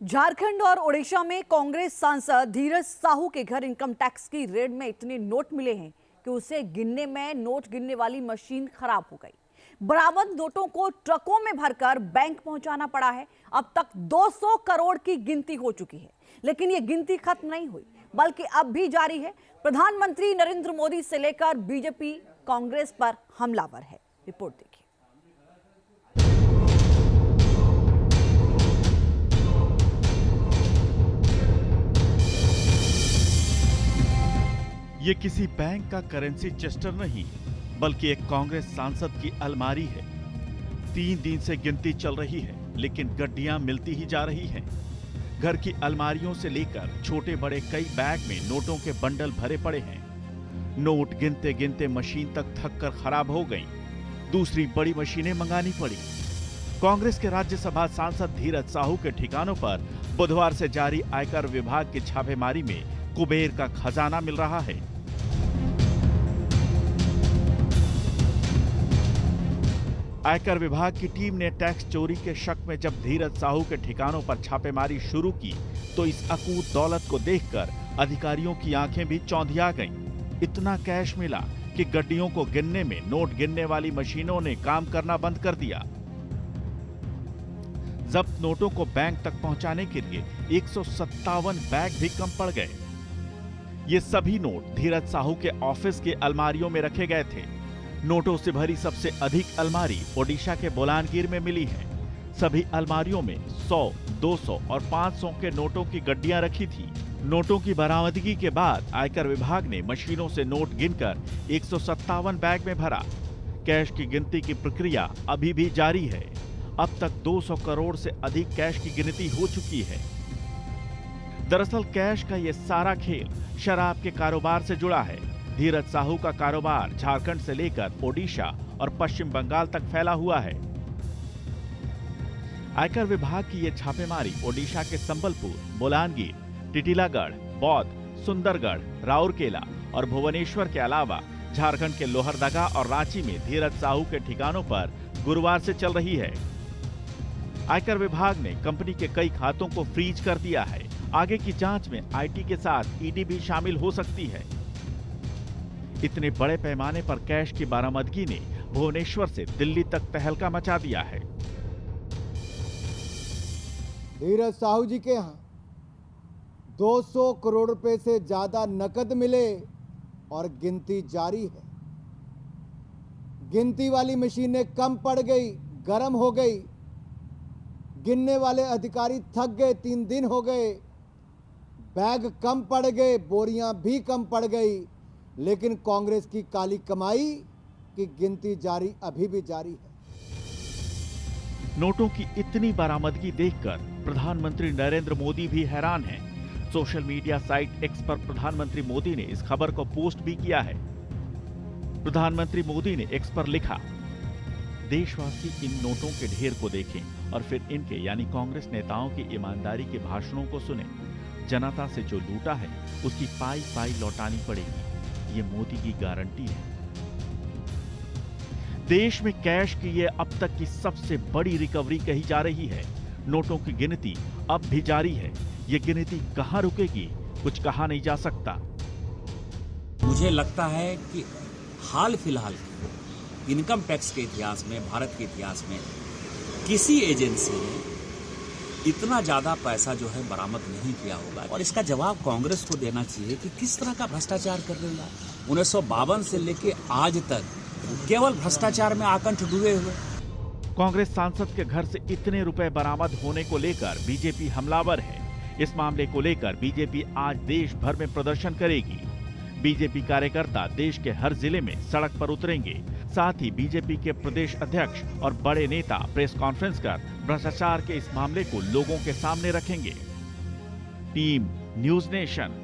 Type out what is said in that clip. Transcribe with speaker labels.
Speaker 1: झारखंड और ओडिशा में कांग्रेस सांसद धीरज साहू के घर इनकम टैक्स की रेड में इतने नोट मिले हैं कि उसे गिनने में नोट गिनने वाली मशीन खराब हो गई। बरामद नोटों को ट्रकों में भरकर बैंक पहुंचाना पड़ा है। अब तक 200 करोड़ की गिनती हो चुकी है, लेकिन ये गिनती खत्म नहीं हुई, बल्कि अब भी जारी है। प्रधानमंत्री नरेंद्र मोदी से लेकर बीजेपी कांग्रेस पर हमलावर है। रिपोर्ट देखिए।
Speaker 2: ये किसी बैंक का करेंसी चेस्टर नहीं, बल्कि एक कांग्रेस सांसद की अलमारी है। 3 दिन से गिनती चल रही है, लेकिन गड्डियां मिलती ही जा रही हैं। घर की अलमारियों से लेकर छोटे बड़े कई बैग में नोटों के बंडल भरे पड़े हैं। नोट गिनते गिनते मशीन तक थक कर खराब हो गई। दूसरी बड़ी मशीनें मंगानी पड़ी। कांग्रेस के राज्यसभा सांसद धीरज साहू के ठिकानों पर बुधवार से जारी आयकर विभाग की छापेमारी में कुबेर का खजाना मिल रहा है। आयकर विभाग की टीम ने टैक्स चोरी के शक में जब धीरज साहू के ठिकानों पर छापेमारी शुरू की, तो इस अकूत दौलत को देखकर अधिकारियों की आंखें भी चौंधिया गईं। इतना कैश मिला कि गड्डियों को गिनने में नोट गिनने वाली मशीनों ने काम करना बंद कर दिया। जब्त नोटों को बैंक तक पहुंचाने के लिए 157 बैग भी कम पड़ गए। ये सभी नोट धीरज साहू के ऑफिस की अलमारियों में रखे गए थे। नोटों से भरी सबसे अधिक अलमारी ओडिशा के बोलानगीर में मिली है। सभी अलमारियों में 100, 200 और 500 के नोटों की गड्डियां रखी थी। नोटों की बरामदगी के बाद आयकर विभाग ने मशीनों से नोट गिनकर 157 बैग में भरा। कैश की गिनती की प्रक्रिया अभी भी जारी है। अब तक 200 करोड़ से अधिक कैश की गिनती हो चुकी है। दरअसल कैश का ये सारा खेल शराब के कारोबार से जुड़ा है। धीरज साहू का कारोबार झारखंड से लेकर ओडिशा और पश्चिम बंगाल तक फैला हुआ है। आयकर विभाग की यह छापेमारी ओडिशा के संबलपुर, बोलानगीर, टिटिलागढ़, बौद्ध, सुंदरगढ़, राउरकेला और भुवनेश्वर के अलावा झारखंड के लोहरदगा और रांची में धीरज साहू के ठिकानों पर गुरुवार से चल रही है। आयकर विभाग ने कंपनी के कई खातों को फ्रीज कर दिया है। आगे की जांच में आईटी के साथ ईडी भी शामिल हो सकती है। इतने बड़े पैमाने पर कैश की बरामदगी ने भुवनेश्वर से दिल्ली तक तहलका मचा दिया है।
Speaker 3: धीरज साहू जी के यहाँ 200 करोड़ रुपए से ज्यादा नकद मिले और गिनती जारी है। गिनती वाली मशीनें कम पड़ गई, गर्म हो गई। गिनने वाले अधिकारी थक गए, 3 दिन हो गए। बैग कम पड़ गए, बोरियां भी कम पड़ गई, लेकिन कांग्रेस की काली कमाई की गिनती जारी अभी भी जारी है।
Speaker 2: नोटों की इतनी बरामदगी देखकर प्रधानमंत्री नरेंद्र मोदी भी हैरान हैं। सोशल मीडिया साइट एक्स पर प्रधानमंत्री मोदी ने इस खबर को पोस्ट भी किया है। प्रधानमंत्री मोदी ने एक्स पर लिखा, देशवासी इन नोटों के ढेर को देखें और फिर इनके यानी कांग्रेस नेताओं की ईमानदारी के भाषणों को सुने। जनता से जो लूटा है उसकी पाई पाई लौटानी पड़ेगी, ये मोदी की गारंटी है। देश में कैश की ये अब तक की सबसे बड़ी रिकवरी कही जा रही है। नोटों की गिनती अब भी जारी है। ये गिनती कहां रुकेगी, कुछ कहा नहीं जा सकता।
Speaker 4: मुझे लगता है कि हाल फिलहाल इनकम टैक्स के इतिहास में, भारत के इतिहास में किसी एजेंसी ने इतना ज्यादा पैसा जो है बरामद नहीं किया होगा। और इसका जवाब कांग्रेस को देना चाहिए कि किस तरह का भ्रष्टाचार कर रही है। 1952 से लेके आज तक केवल भ्रष्टाचार में आकंठ डूबे हुए।
Speaker 2: कांग्रेस सांसद के घर से इतने रुपए बरामद होने को लेकर बीजेपी हमलावर है। इस मामले को लेकर बीजेपी आज देश भर में प्रदर्शन करेगी। बीजेपी कार्यकर्ता देश के हर जिले में सड़क पर उतरेंगे। साथ ही बीजेपी के प्रदेश अध्यक्ष और बड़े नेता प्रेस कॉन्फ्रेंस कर भ्रष्टाचार के इस मामले को लोगों के सामने रखेंगे। Team news nation.